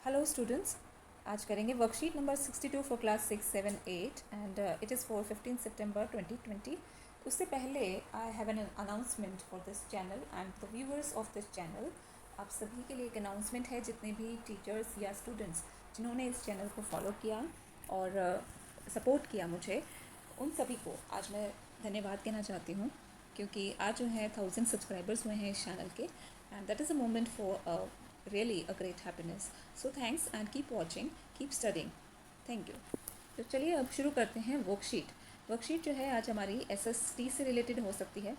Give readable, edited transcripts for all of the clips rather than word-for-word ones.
Hello students, आज करेंगे worksheet number 62 for class 6, 7, 8 and it is for 15 सितंबर 2020। उससे पहले I have an announcement for this channel and the viewers of this channel. आप सभी के लिए एक अनाउंसमेंट है, जितने भी टीचर्स या स्टूडेंट्स जिन्होंने इस चैनल को फॉलो किया और सपोर्ट किया मुझे, उन सभी को आज मैं धन्यवाद कहना चाहती हूँ, क्योंकि आज जो है 1000 सब्सक्राइबर्स हुए हैं इस चैनल के and that is a moment for really a great happiness. So thanks and keep watching, keep studying. Thank you. तो चलिए अब शुरू करते हैं वर्कशीट। वर्कशीट जो है आज हमारी एसएसटी से रिलेटेड हो सकती है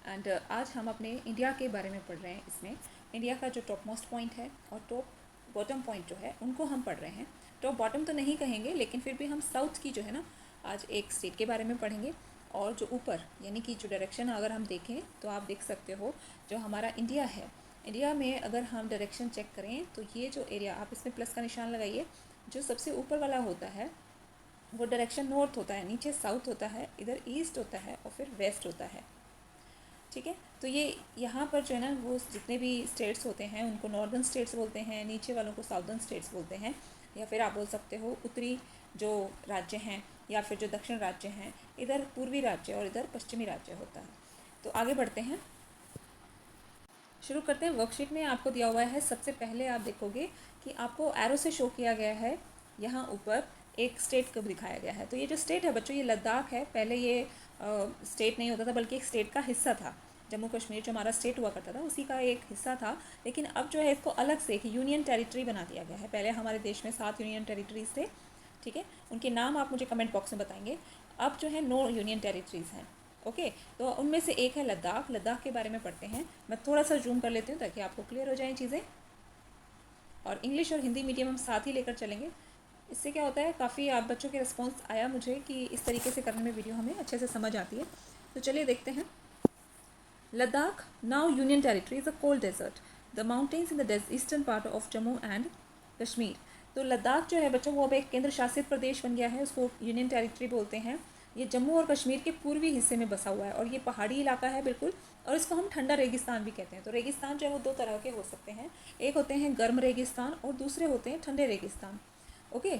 एंड आज हम अपने इंडिया के बारे में पढ़ रहे हैं। इसमें इंडिया का जो टॉप मोस्ट पॉइंट है और टॉप बॉटम पॉइंट जो है उनको हम पढ़ रहे हैं। टॉप बॉटम तो नहीं कहेंगे, लेकिन फिर भी हम साउथ की जो है ना आज एक स्टेट के बारे में पढ़ेंगे। और जो ऊपर यानी कि जो डायरेक्शन अगर हम देखें तो आप देख सकते हो जो हमारा इंडिया है, इंडिया में अगर हम डायरेक्शन चेक करें तो ये जो एरिया, आप इसमें प्लस का निशान लगाइए, जो सबसे ऊपर वाला होता है वो डायरेक्शन नॉर्थ होता है, नीचे साउथ होता है, इधर ईस्ट होता है और फिर वेस्ट होता है। ठीक है, तो ये यहाँ पर जो है ना वो जितने भी स्टेट्स होते हैं उनको नॉर्दर्न स्टेट्स बोलते हैं, नीचे वालों को साउदर्न स्टेट्स बोलते हैं, या फिर आप बोल सकते हो उत्तरी जो राज्य हैं या फिर जो दक्षिण राज्य हैं, इधर पूर्वी राज्य और इधर पश्चिमी राज्य होता है। तो आगे बढ़ते हैं, शुरू करते हैं। वर्कशीट में आपको दिया हुआ है, सबसे पहले आप देखोगे कि आपको एरो से शो किया गया है, यहाँ ऊपर एक स्टेट को दिखाया गया है। तो ये जो स्टेट है बच्चों, ये लद्दाख है। पहले ये स्टेट नहीं होता था, बल्कि एक स्टेट का हिस्सा था। जम्मू कश्मीर जो हमारा स्टेट हुआ करता था उसी का एक हिस्सा था, लेकिन अब जो है इसको अलग से एक यूनियन टेरिटरी बना दिया गया है। पहले हमारे देश में 7 यूनियन टेरिटरीज थे, ठीक है, उनके नाम आप मुझे कमेंट बॉक्स में बताएंगे। अब जो है 9 यूनियन टेरिटरीज हैं। ओके, तो उनमें से एक है लद्दाख। लद्दाख के बारे में पढ़ते हैं। मैं थोड़ा सा जूम कर लेती हूँ ताकि आपको क्लियर हो जाए चीज़ें, और इंग्लिश और हिंदी मीडियम हम साथ ही लेकर चलेंगे। इससे क्या होता है, काफ़ी आप बच्चों के रिस्पॉन्स आया मुझे कि इस तरीके से करने में वीडियो हमें अच्छे से समझ आती है। तो चलिए देखते हैं। Ladakh now union territory is a cold desert, the mountains in the eastern part of Jammu and Kashmir. तो लद्दाख जो है बच्चों वो अब एक केंद्र शासित प्रदेश बन गया है, उसको यूनियन टेरिटरी बोलते हैं। ये जम्मू और कश्मीर के पूर्वी हिस्से में बसा हुआ है और ये पहाड़ी इलाका है बिल्कुल, और इसको हम ठंडा रेगिस्तान भी कहते हैं। तो रेगिस्तान जो है वो 2 तरह के हो सकते हैं, एक होते हैं गर्म रेगिस्तान और दूसरे होते हैं ठंडे रेगिस्तान। ओके,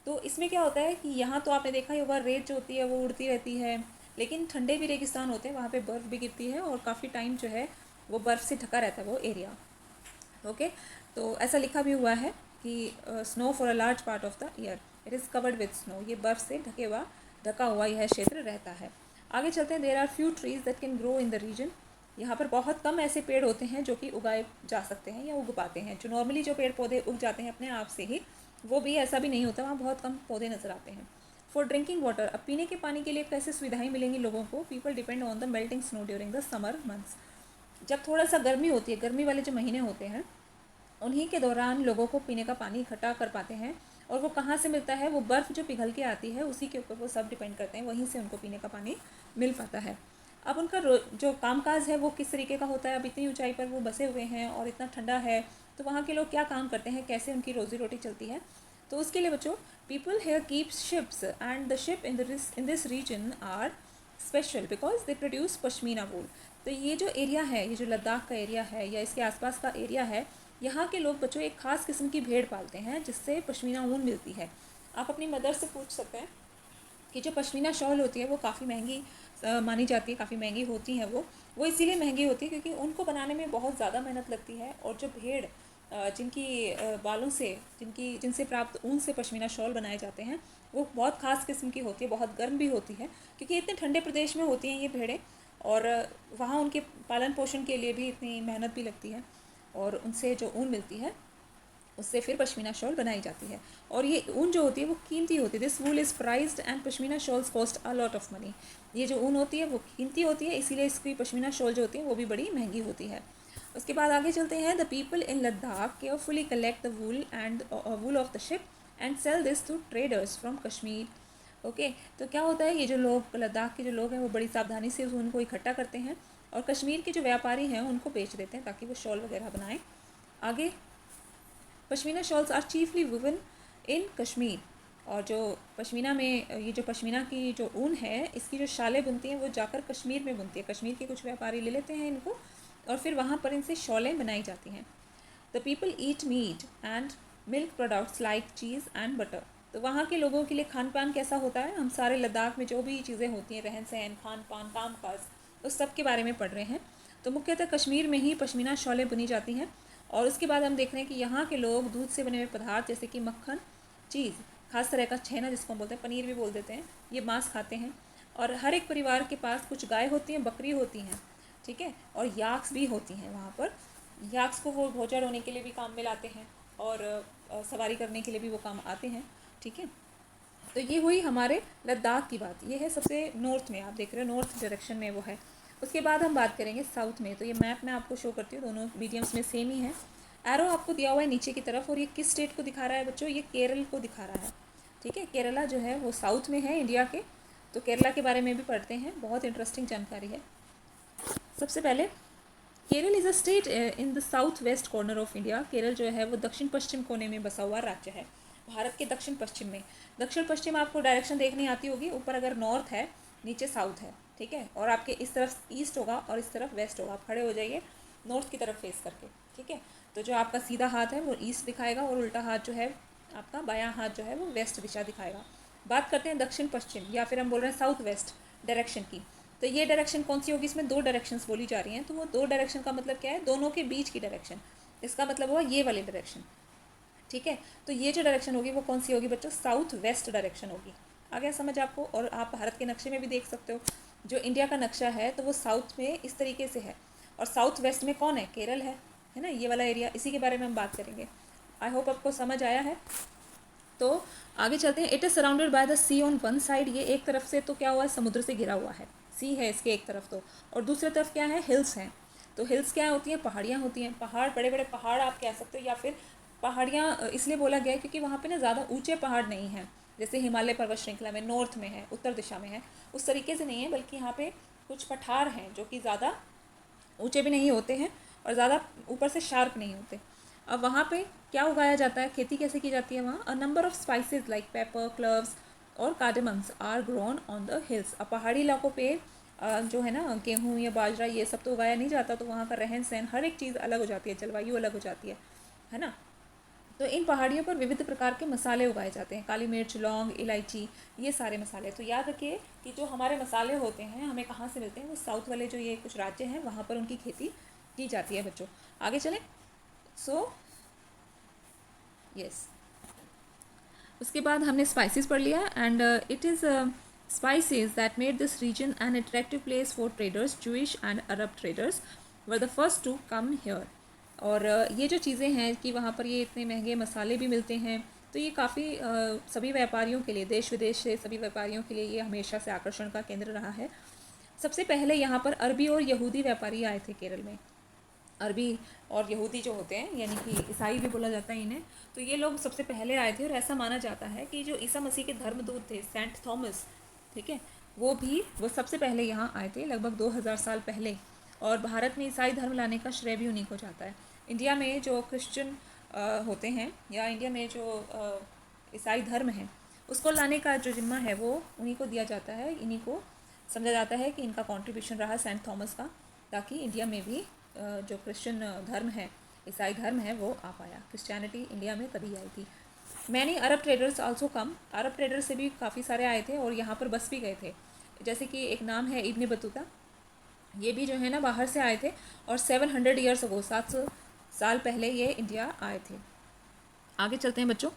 तो इसमें क्या होता है कि यहाँ तो आपने देखा ही होगा, रेत जो होती है वो उड़ती रहती है, लेकिन ठंडे भी रेगिस्तान होते हैं, वहाँ पे बर्फ़ भी गिरती है और काफ़ी टाइम जो है वो बर्फ़ से ढका रहता है वो एरिया। ओके, तो ऐसा लिखा भी हुआ है कि snow for a large part of the year it is covered with snow, ये बर्फ़ से ढका हुआ यह क्षेत्र रहता है। आगे चलते हैं। There are few trees that can grow in the region. यहाँ पर बहुत कम ऐसे पेड़ होते हैं जो कि उगाए जा सकते हैं या उग पाते हैं। जो नॉर्मली जो पेड़ पौधे उग जाते हैं अपने आप से ही, वो भी ऐसा भी नहीं होता, वहाँ बहुत कम पौधे नज़र आते हैं। फॉर ड्रिंकिंग वाटर, अब पीने के पानी के लिए कैसे सुविधाएं मिलेंगी लोगों को? People depend on the melting snow during the summer months. जब थोड़ा सा गर्मी होती है, गर्मी वाले जो महीने होते हैं, उन्हीं के दौरान लोगों को पीने का पानी इकट्ठा कर पाते हैं। और वो कहाँ से मिलता है? वो बर्फ़ जो पिघल के आती है उसी के ऊपर वो सब डिपेंड करते हैं, वहीं से उनको पीने का पानी मिल पाता है। अब उनका जो कामकाज है वो किस तरीके का होता है? अब इतनी ऊंचाई पर वो बसे हुए हैं और इतना ठंडा है, तो वहाँ के लोग क्या काम करते हैं, कैसे उनकी रोज़ी रोटी चलती है? तो उसके लिए बच्चों, people here keeps sheeps and the sheep in this region are special because they produce pashmina wool. तो ये जो एरिया है, ये जो लद्दाख का एरिया है या इसके आसपास का एरिया है, यहाँ के लोग बच्चों एक ख़ास किस्म की भेड़ पालते हैं जिससे पश्मीना ऊन मिलती है। आप अपनी मदर से पूछ सकते हैं कि जो पश्मीना शॉल होती है वो काफ़ी महंगी मानी जाती है, काफ़ी महंगी होती हैं वो इसीलिए महंगी होती है क्योंकि उनको बनाने में बहुत ज़्यादा मेहनत लगती है। और जो भेड़ जिनकी बालों से जिनसे प्राप्त ऊन से पश्मीना शॉल बनाए जाते हैं, वो बहुत ख़ास किस्म की होती है, बहुत गर्म भी होती है क्योंकि इतने ठंडे प्रदेश में होती हैं ये भेड़ें, और वहाँ उनके पालन पोषण के लिए भी इतनी मेहनत भी लगती है, और उनसे जो ऊन मिलती है उससे फिर पश्मीना शॉल बनाई जाती है। और ये ऊन जो होती है वो कीमती होती है। This wool is prized and pashmina shawls cost a lot of money. ये जो ऊन होती है वो कीमती होती है, इसीलिए इसकी पश्मीना शॉल जो होती है वो भी बड़ी महंगी होती है। उसके बाद आगे चलते हैं। The people in Ladakh carefully collect the wool and wool of the sheep and sell this to traders from Kashmir. Okay, तो क्या होता है, ये जो लोग लद्दाख के जो लोग हैं वो बड़ी सावधानी से उस ऊन को इकट्ठा करते हैं और कश्मीर के जो व्यापारी हैं उनको बेच देते हैं ताकि वो शॉल वगैरह बनाएं। आगे, pashmina shawls are chiefly woven in Kashmir. और जो पश्मीना में ये जो पश्मीना की जो ऊन है इसकी जो शालें बुनती हैं वो जाकर कश्मीर में बुनती है। कश्मीर के कुछ व्यापारी ले लेते हैं इनको और फिर वहाँ पर इनसे शॉलें बनाई जाती हैं। The people eat meat and milk products like cheese and butter. तो वहाँ के लोगों के लिए खान पान कैसा होता है, हम सारे लद्दाख में जो भी चीज़ें होती हैं, रहन सहन, खान पान, काम काज, उस सब के बारे में पढ़ रहे हैं। तो मुख्यतः कश्मीर में ही पश्मीना शॉलें बुनी जाती हैं। और उसके बाद हम देख रहे हैं कि यहाँ के लोग दूध से बने हुए पदार्थ जैसे कि मक्खन, चीज़, खास तरह का छेना जिसको हम बोलते हैं, पनीर भी बोल देते हैं, ये मांस खाते हैं। और हर एक परिवार के पास कुछ गाय होती हैं, बकरी होती हैं, ठीक है, और याक्स भी होती हैं वहाँ पर। याक्स को वो भोजन होने के लिए भी काम में लाते हैं और सवारी करने के लिए भी वो काम आते हैं, ठीक है। तो ये हुई हमारे लद्दाख की बात। ये है सबसे नॉर्थ में, आप देख रहे हो नॉर्थ डायरेक्शन में वो है। उसके बाद हम बात करेंगे साउथ में। तो ये मैप मैं आपको शो करती हूँ, दोनों मीडियम्स में सेम ही है। एरो आपको दिया हुआ है नीचे की तरफ, और ये किस स्टेट को दिखा रहा है बच्चों, ये केरल को दिखा रहा है, ठीक है। केरला जो है वो साउथ में है इंडिया के। तो केरला के बारे में भी पढ़ते हैं, बहुत इंटरेस्टिंग जानकारी है। सबसे पहले Kerala is a state in the south west corner of India. Kerala जो है वो दक्षिण पश्चिम कोने में बसा हुआ राज्य है, भारत के दक्षिण पश्चिम में। दक्षिण पश्चिम आपको डायरेक्शन देखनी आती होगी, ऊपर अगर नॉर्थ है, नीचे साउथ है, ठीक है। और आपके इस तरफ ईस्ट होगा और इस तरफ वेस्ट होगा। आप खड़े हो जाइए नॉर्थ की तरफ फेस करके, ठीक है। तो जो आपका सीधा हाथ है वो ईस्ट दिखाएगा और उल्टा हाथ जो है आपका बायां हाथ जो है वो वेस्ट दिशा दिखाएगा। बात करते हैं दक्षिण पश्चिम, या फिर हम बोल रहे हैं साउथ वेस्ट डायरेक्शन की। तो ये डायरेक्शन कौन सी होगी, इसमें दो डायरेक्शंस बोली जा रही हैं। तो वो दो डायरेक्शन का मतलब क्या है, दोनों के बीच की डायरेक्शन, इसका मतलब हुआ ये वाली डायरेक्शन, ठीक है। तो ये जो डायरेक्शन होगी वो कौन सी होगी बच्चों, साउथ वेस्ट डायरेक्शन होगी। आ गया समझ आपको। और आप भारत के नक्शे में भी देख सकते हो, जो इंडिया का नक्शा है तो वो साउथ में इस तरीके से है, और साउथ वेस्ट में कौन है, केरल है ना, ये वाला एरिया। इसी के बारे में हम बात करेंगे। आई होप आपको समझ आया है। तो आगे चलते हैं। It is surrounded by the sea on one side. ये एक तरफ से तो क्या हुआ है, समुद्र से घिरा हुआ है, सी है इसके एक तरफ तो, और दूसरी तरफ क्या है, हिल्स हैं। तो हिल्स क्या होती हैं, पहाड़ियाँ होती हैं, पहाड़, बड़े बड़े पहाड़ आप कह सकते हो, या फिर पहाड़ियाँ इसलिए बोला गया है क्योंकि वहाँ पे ना ज़्यादा ऊंचे पहाड़ नहीं हैं, जैसे हिमालय पर्वत श्रृंखला में नॉर्थ में है, उत्तर दिशा में है, उस तरीके से नहीं है, बल्कि यहाँ पे कुछ पठार हैं जो कि ज़्यादा ऊंचे भी नहीं होते हैं और ज़्यादा ऊपर से शार्प नहीं होते। अब वहाँ पे क्या उगाया जाता है, खेती कैसे की जाती है वहाँ, a number of spices like pepper, cloves और cardamoms are grown on the hills. अब पहाड़ी इलाकों पे जो है ना, गेहूँ या बाजरा ये सब तो उगाया नहीं जाता, तो वहाँ का रहन सहन, हर एक चीज़ अलग हो जाती है, जलवायु अलग हो जाती है ना। तो इन पहाड़ियों पर विविध प्रकार के मसाले उगाए जाते हैं, काली मिर्च, लौंग, इलायची, ये सारे मसाले। तो याद रखिए कि जो हमारे मसाले होते हैं हमें कहाँ से मिलते हैं, वो साउथ वाले जो ये कुछ राज्य हैं वहाँ पर उनकी खेती की जाती है बच्चों। आगे चलें। सो यस, उसके बाद हमने स्पाइसेस पढ़ लिया, and it is spices that made this region an attractive place for traders, Jewish and Arab traders were the first to come here. और ये जो चीज़ें हैं कि वहाँ पर ये इतने महंगे मसाले भी मिलते हैं, तो ये काफ़ी सभी व्यापारियों के लिए, देश विदेश से सभी व्यापारियों के लिए ये हमेशा से आकर्षण का केंद्र रहा है। सबसे पहले यहाँ पर अरबी और यहूदी व्यापारी आए थे केरल में। अरबी और यहूदी जो होते हैं, यानी कि ईसाई भी बोला जाता है इन्हें, तो ये लोग सबसे पहले आए थे। और ऐसा माना जाता है कि जो ईसा मसीह के धर्मदूत थे, सेंट थॉमस, ठीक है, वो सबसे पहले यहाँ आए थे लगभग 2000 साल पहले। और भारत में ईसाई धर्म लाने का श्रेय भी उन्हीं को जाता है। इंडिया में जो क्रिश्चियन होते हैं, या इंडिया में जो ईसाई धर्म है, उसको लाने का जो जिम्मा है वो उन्हीं को दिया जाता है। इन्हीं को समझा जाता है कि इनका कंट्रीब्यूशन रहा सेंट थॉमस का, ताकि इंडिया में भी जो क्रिश्चियन धर्म है, ईसाई धर्म है, वो आ पाया। क्रिश्चियनिटी इंडिया में तभी आई थी। Many Arab traders also come. Arab traders से भी काफ़ी सारे आए थे और यहाँ पर बस भी गए थे। जैसे कि एक नाम है इब्न बतूता, ये भी जो है ना बाहर से आए थे, और 700 ईयर्स अगो, 700 साल पहले ये इंडिया आए थे। आगे चलते हैं बच्चों।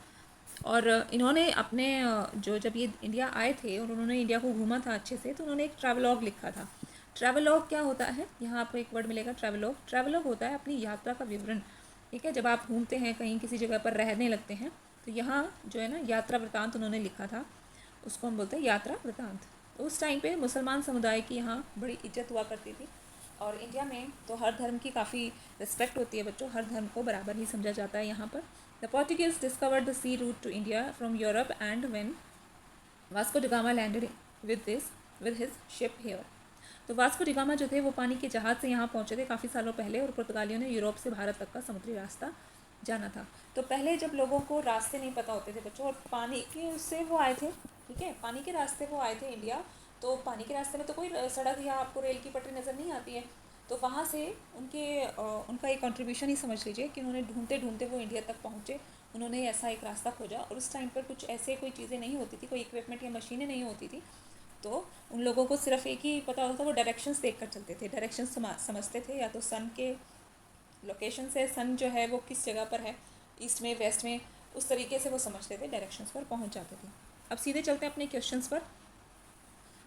और इन्होंने अपने जो जब ये इंडिया आए थे और उन्होंने इंडिया को घूमा था अच्छे से, तो उन्होंने एक ट्रैवलॉग लिखा था। ट्रैवलॉग क्या होता है, यहाँ आपको एक वर्ड मिलेगा, ट्रैवलॉग। ट्रैवलॉग होता है अपनी यात्रा का विवरण, ठीक है। जब आप घूमते हैं कहीं, किसी जगह पर रहने लगते हैं, तो यहाँ जो है ना यात्रा वृतांत उन्होंने लिखा था, उसको हम बोलते हैं यात्रा वृतांत। तो उस टाइम पे मुसलमान समुदाय की यहाँ बड़ी इज्जत हुआ करती थी। और इंडिया में तो हर धर्म की काफ़ी रिस्पेक्ट होती है बच्चों, हर धर्म को बराबर ही समझा जाता है यहाँ पर। The Portuguese discovered the sea route to India from Europe, and when Vasco da Gama landed with his ship here. तो वास्को डी गामा जो थे वो पानी के जहाज़ से यहाँ पहुँचे थे काफ़ी सालों पहले, और पुर्तगालियों ने यूरोप से भारत तक का समुद्री रास्ता जाना था। तो पहले जब लोगों को रास्ते नहीं पता होते थे बच्चों, और पानी के उससे वो आए थे, ठीक है, पानी के रास्ते वो आए थे इंडिया। तो पानी के रास्ते में तो कोई सड़क या आपको रेल की पटरी नज़र नहीं आती है। तो वहाँ से उनका एक कंट्रीब्यूशन ही समझ लीजिए कि उन्होंने ढूंढते ढूंढते वो इंडिया तक पहुँचे। उन्होंने ऐसा एक रास्ता खोजा, और उस टाइम पर कुछ ऐसे कोई चीज़ें नहीं होती थी, कोई इक्विपमेंट या मशीनें नहीं होती थी, तो उन लोगों को सिर्फ एक ही पता होता था, वो डायरेक्शंस देख कर चलते थे, डायरेक्शंस समझते थे, या तो सन के लोकेशन से सन जो है वो किस जगह पर है, ईस्ट में, वेस्ट में, उस तरीके से वो समझते थे, डायरेक्शंस पर पहुंच जाते थे। अब सीधे चलते हैं अपने क्वेश्चंस पर।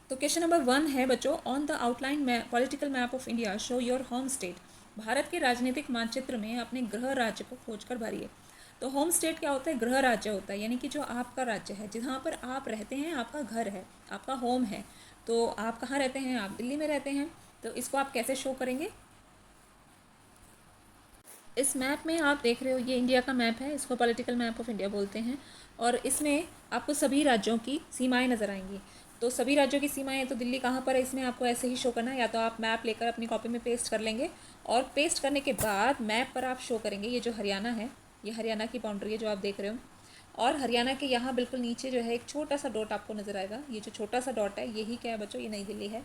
तो क्वेश्चन नंबर 1 है बच्चों, on the outline political map of India show your home state. Bharat के राजनीतिक मानचित्र में अपने गृह राज्य को खोजकर भरिए। तो होम स्टेट क्या होता है? गृह राज्य होता है, यानी कि जो आपका राज्य है, जहाँ पर आप रहते हैं, आपका घर है, आपका होम है। तो आप कहाँ रहते हैं? आप दिल्ली में रहते हैं। तो इसको आप कैसे शो करेंगे? इस मैप में आप देख रहे हो, ये इंडिया का मैप है, इसको पॉलिटिकल मैप ऑफ इंडिया बोलते हैं, और इसमें आपको सभी राज्यों की सीमाएं नज़र आएंगी। तो सभी राज्यों की सीमाएं, तो दिल्ली कहाँ पर है, इसमें आपको ऐसे ही शो करना है, या तो आप मैप लेकर अपनी कॉपी में पेस्ट कर लेंगे, और पेस्ट करने के बाद मैप पर आप शो करेंगे, ये जो हरियाणा है, ये हरियाणा की बाउंड्री है जो आप देख रहे हो, और हरियाणा के यहाँ बिल्कुल नीचे जो है एक छोटा सा डॉट आपको नज़र आएगा। ये जो छोटा सा डॉट है, यही क्या है बच्चों? ये नई दिल्ली है,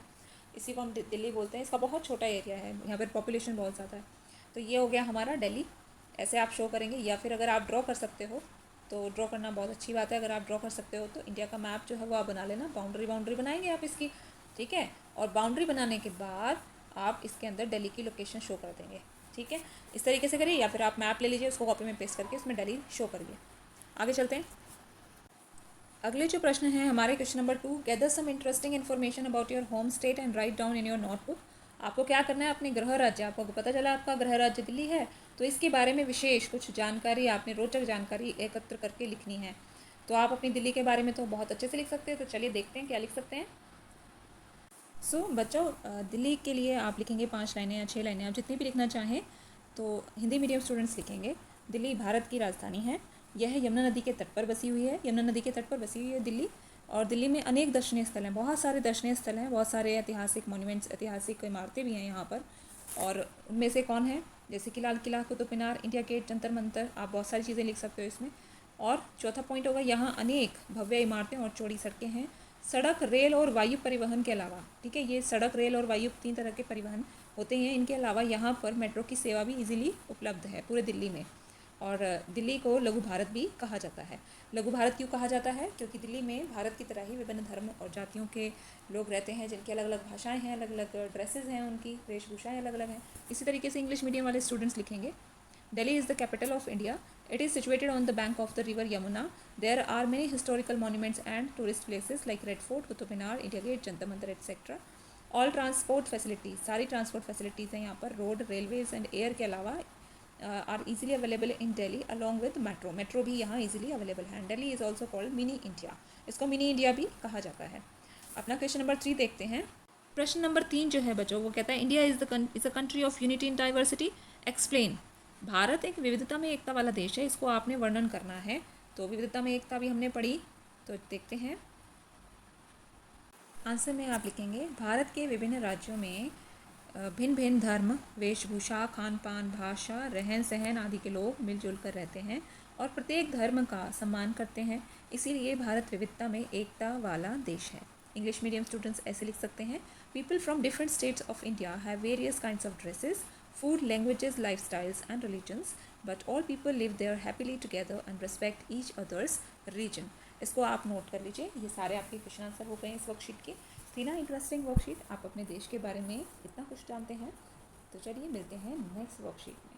इसी को हम दिल्ली बोलते हैं। इसका बहुत छोटा एरिया है, यहाँ पर पॉपुलेशन बहुत ज़्यादा है। तो ये हो गया हमारा दिल्ली, ऐसे आप शो करेंगे। या फिर अगर आप ड्रॉ कर सकते हो तो ड्रॉ करना बहुत अच्छी बात है, अगर आप ड्रॉ कर सकते हो तो इंडिया का मैप जो है वो आप बना लेना, बाउंड्री बनाएंगे आप इसकी, ठीक है। और बाउंड्री बनाने के बाद आप इसके अंदर दिल्ली की लोकेशन शो कर देंगे, ठीक है। इस तरीके से करिए, या फिर आप मैप ले लीजिए, उसको कॉपी में पेस्ट करके उसमें दिल्ली शो करिए। आगे चलते हैं। अगले जो प्रश्न है हमारे, question number 2, gather some interesting information about your home state and write down in your notebook. आपको क्या करना है? अपने गृह राज्य, आपको पता चला आपका गृह राज्य दिल्ली है, तो इसके बारे में विशेष कुछ जानकारी, आपने रोचक जानकारी एकत्र करके लिखनी है। तो आप अपनी दिल्ली के बारे में तो बहुत अच्छे से लिख सकते हैं, तो चलिए देखते हैं क्या लिख सकते हैं। बच्चों, दिल्ली के लिए आप लिखेंगे 5 लाइनें या 6 लाइनें, आप जितनी भी लिखना चाहें। तो हिंदी मीडियम स्टूडेंट्स लिखेंगे, दिल्ली भारत की राजधानी है, यह यमुना नदी के तट पर बसी हुई है, यमुना नदी के तट पर बसी हुई है दिल्ली। और दिल्ली में अनेक दर्शनीय स्थल हैं, बहुत सारे दर्शनीय स्थल हैं, बहुत सारे ऐतिहासिक मॉन्यूमेंट्स, ऐतिहासिक इमारतें भी हैं यहाँ पर। और उनमें से कौन है? जैसे कि लाल किला, कुतुब मीनार, इंडिया गेट, जंतर मंतर, आप बहुत सारी चीज़ें लिख सकते हो इसमें। और चौथा पॉइंट होगा, यहाँ अनेक भव्य इमारतें और चौड़ी सड़कें हैं, सड़क, रेल और वायु परिवहन के अलावा, ठीक है, ये सड़क, रेल और वायु 3 तरह के परिवहन होते हैं। इनके अलावा यहाँ पर मेट्रो की सेवा भी इजीली उपलब्ध है पूरे दिल्ली में। और दिल्ली को लघु भारत भी कहा जाता है। लघु भारत क्यों कहा जाता है? क्योंकि दिल्ली में भारत की तरह ही विभिन्न धर्म और जातियों के लोग रहते हैं, जिनकी अलग अलग भाषाएं हैं, अलग अलग ड्रेसेस हैं, उनकी वेशभूषाएं अलग अलग हैं। इसी तरीके से इंग्लिश मीडियम वाले स्टूडेंट्स लिखेंगे, Delhi is the capital of India. It is situated on the bank of the river Yamuna. There are many historical monuments and tourist places like Red Fort, Qutub Minar, India Gate, Jantar Mantar, etc. All transport facilities, सारी transport facilities हैं यहाँ पर, road, railways and air के अलावा are easily available in Delhi along with metro. Metro भी यहाँ easily available है. Delhi is also called mini India. इसको mini India भी कहा जाता है। अपना क्वेश्चन नंबर 3 देखते हैं। प्रश्न नंबर 3 जो है बच्चों, वो कहता है India is a country of unity in diversity, explain. Bharat एक विविधता में एकता वाला देश है, इसको आपने वर्णन करना है। तो विविधता में एकता भी हमने पढ़ी, तो देखते हैं। आंसर में आप लिखेंगे, भारत के विभिन्न राज्यों में भिन्न भिन्न धर्म, वेशभूषा, खान पान, भाषा, रहन सहन आदि के लोग मिलजुल कर रहते हैं और प्रत्येक धर्म का सम्मान करते हैं, इसीलिए भारत विविधता में एकता वाला देश है। इंग्लिश मीडियम स्टूडेंट्स ऐसे लिख सकते हैं, people from different states of India have various kinds of dresses, food, languages, lifestyles and religions, but all people live there happily together and respect each other's region. इसको आप note कर लीजिए। ये सारे आपके क्वेश्चन आंसर हो गए इस वर्कशीट के। थी ना इंटरेस्टिंग वर्कशीट? आप अपने देश के बारे में इतना कुछ जानते हैं। तो चलिए मिलते हैं नेक्स्ट वर्कशीट में।